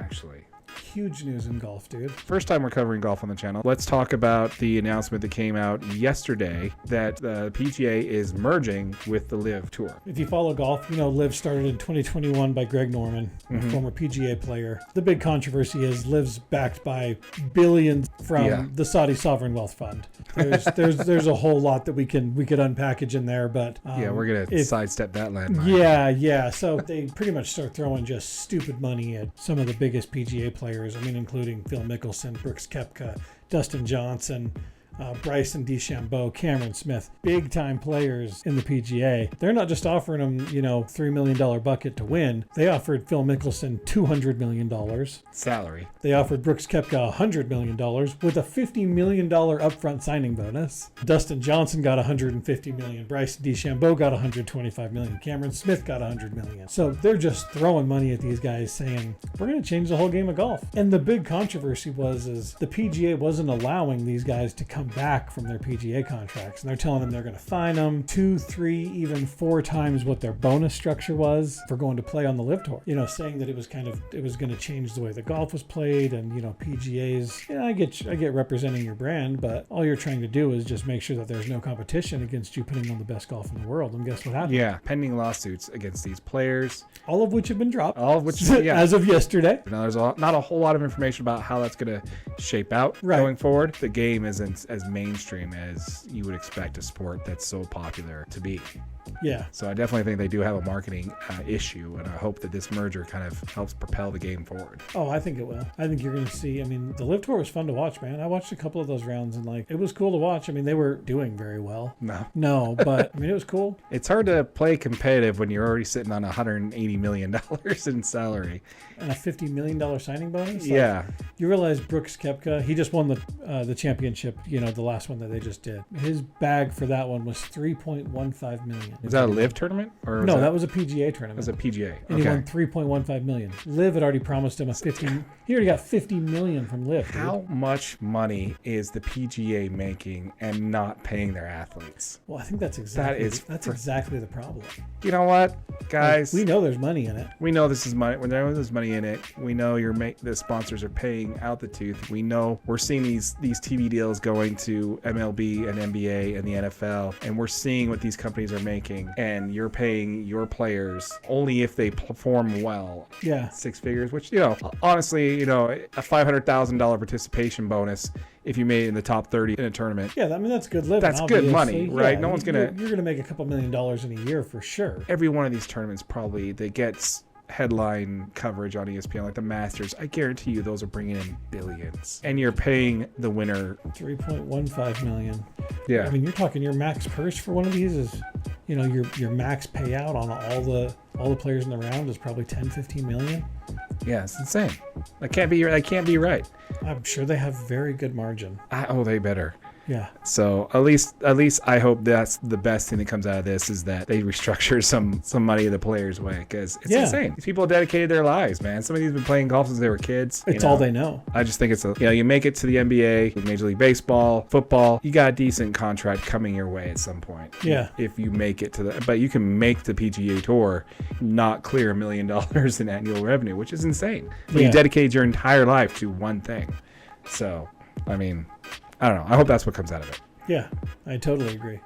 actually. Huge news in golf, dude. First time we're covering golf on the channel. Let's talk about the announcement that came out yesterday that the PGA is merging with the Liv Tour. If you follow golf, you know Liv started in 2021 by Greg Norman, a former PGA player. The big controversy is Liv's backed by billions from the Saudi Sovereign Wealth Fund. There's a whole lot that we could unpackage in there, but we're gonna sidestep that landmine. Yeah. So they pretty much start throwing just stupid money at some of the biggest PGA players. I mean, including Phil Mickelson, Brooks Koepka, Dustin Johnson, Bryson DeChambeau, Cameron Smith, big time players in the PGA. They're not just offering them, $3 million bucket to win. They offered Phil Mickelson $200 million. Salary. They offered Brooks Koepka $100 million with a $50 million upfront signing bonus. Dustin Johnson got $150 million. Bryson DeChambeau got $125 million. Cameron Smith got $100 million. So they're just throwing money at these guys saying, we're going to change the whole game of golf. And the big controversy is the PGA wasn't allowing these guys to come back from their PGA contracts, and they're telling them they're going to fine them 2, 3, even 4 times what their bonus structure was for going to play on the Liv Tour. Saying that it was going to change the way the golf was played, and PGA's. I get representing your brand, but all you're trying to do is just make sure that there's no competition against you putting on the best golf in the world. And guess what happened? Yeah, pending lawsuits against these players, all of which have been dropped. All of which, as of yesterday. Now there's not a whole lot of information about how that's going to shape out going forward. The game isn't as mainstream as you would expect a sport that's so popular to be. Yeah. So I definitely think they do have a marketing issue, and I hope that this merger kind of helps propel the game forward. Oh, I think it will. I think you're going to see. I mean, the Liv Tour was fun to watch, man. I watched a couple of those rounds, and it was cool to watch. I mean, they were doing very well. No, but I mean, it was cool. It's hard to play competitive when you're already sitting on $180 million in salary and a $50 million signing bonus. You realize Brooks Koepka, he just won the championship. The last one that they just did. His bag for that one was $3.15 million. Was that a Liv tournament? Or no, that was a PGA tournament. It was a PGA. And he won $3.15 million. Liv had already promised him he already got $50 million from Liv. How much money is the PGA making and not paying their athletes? Well, I think that's exactly the problem. You know what, guys? We know there's money in it. We know this is money. When there's money in it, we know the sponsors are paying out the tooth. We know we're seeing these TV deals going to MLB and NBA and the NFL, and we're seeing what these companies are making. And you're paying your players only if they perform well. Yeah. 6 figures, which, honestly, a $500,000 participation bonus if you made it in the top 30 in a tournament. Yeah, I mean, that's good living. That's good money, right? Yeah, no one's going to... You're going to make a couple $1 million in a year for sure. Every one of these tournaments probably, that gets headline coverage on ESPN, like the Masters, I guarantee you those are bringing in billions. And you're paying the winner $3.15 million. Yeah. I mean, you're talking your max purse for one of these is... your max payout on all the players in the round is probably 10-15 million. Yeah, it's insane. That can't be right. I'm sure they have very good margin. They better. Yeah. So at least I hope that's the best thing that comes out of this, is that they restructure some money the players' way, because it's insane. These people dedicated their lives, man. Some of these have been playing golf since they were kids. It's all they know. I just think it's you make it to the NBA, Major League Baseball, football, you got a decent contract coming your way at some point. Yeah. If you make it to but you can make the PGA Tour not clear $1 million in annual revenue, which is insane. But you dedicated your entire life to one thing. So, I mean, I don't know. I hope that's what comes out of it. Yeah, I totally agree.